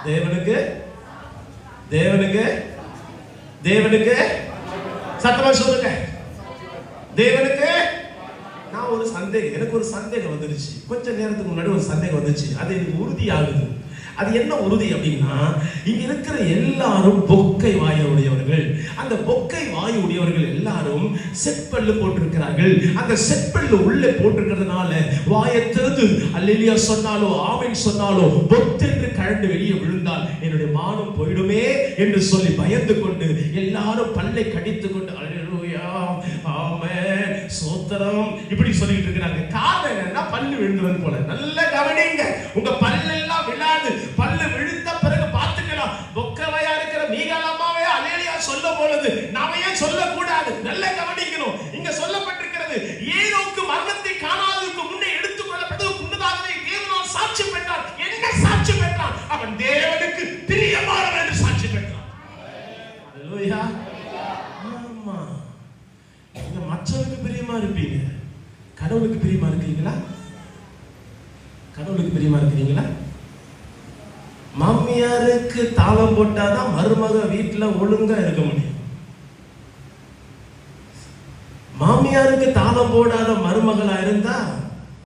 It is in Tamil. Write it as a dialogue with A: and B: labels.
A: தேவனுக்கு தேவனுக்கு தேவனுக்கு சத்தமா சொல்லுங்க. தேவனுக்கு. நான் ஒரு சந்தேகம், எனக்கு ஒரு சந்தேகம் வந்துருச்சு. கொஞ்ச நேரத்துக்கு முன்னாடி ஒரு சந்தேகம் வந்துச்சு. அது எனக்கு உறுதி ஆகுது. அது என்ன உறுதி அப்படின்னா, இங்க இருக்கிற எல்லாரும் பொக்கை வாயை உடையவர்கள். அந்த பொக்கை வாய் உடையவர்கள் எல்லாரும் செப்பல்லு போட்டிருக்கிறார்கள். அந்த செப்பல்லு உள்ளே போட்டிருக்கிறதுனால வாயை திறந்து அல்லேலூயா சொன்னாலோ ஆமென் சொன்னாலோ பொத்தென்று கழண்டு வெளியே விழுந்தால் என்னுடைய மானம் போயிடுமே என்று சொல்லி பயந்து கொண்டு எல்லாரும் பல்லை கடித்து கொண்டு அல்லேலூயா ஆமென் சோத்திரம் இப்படி சொல்லிட்டு இருக்கிறாங்க. காரணம் என்னன்னா, பல்லு விழுந்தவன் போல. நல்ல கவனிங்க, உங்க பல்லெல்லாம் விழாது. பல்லு விழுந்த பிறகு பார்த்துக்கலாம். பொக்கவையா இருக்கிற நீங்கள் அம்மாவே அல்லேலூயா சொல்ல போனது நாம ஏன் சொல்லக்கூடாது? நல்ல கவனிக்கணும். இங்க சொல்லப்பட்டிருக்கிறது, ஏனோக்கு மரணத்தை காணாததுக்கு முன்னே எடுத்துக்கொள்ளப்பட்டது முன்னதாகவே தேவனால் சாட்சி பெற்றான். என்ன சாட்சி பெற்றான்? அவன் தேவனுக்கு பிரியமானவன் என்று சாட்சி பெற்றான். அல்லேலூயா. ஆமா, நீங்க மற்றவருக்கு பிரியமா இருப்பீங்க, கடவுளுக்கு பிரியமா இருக்கீங்களா? கடவுளுக்கு பிரியமா இருக்கிறீங்களா? மாமியாருக்கு தாளம் போட்டாதான் மருமக வீட்டுல ஒழுங்கா இருக்க முடியும். மாமியாருக்கு தாளம் போடாத மருமகளா இருந்தா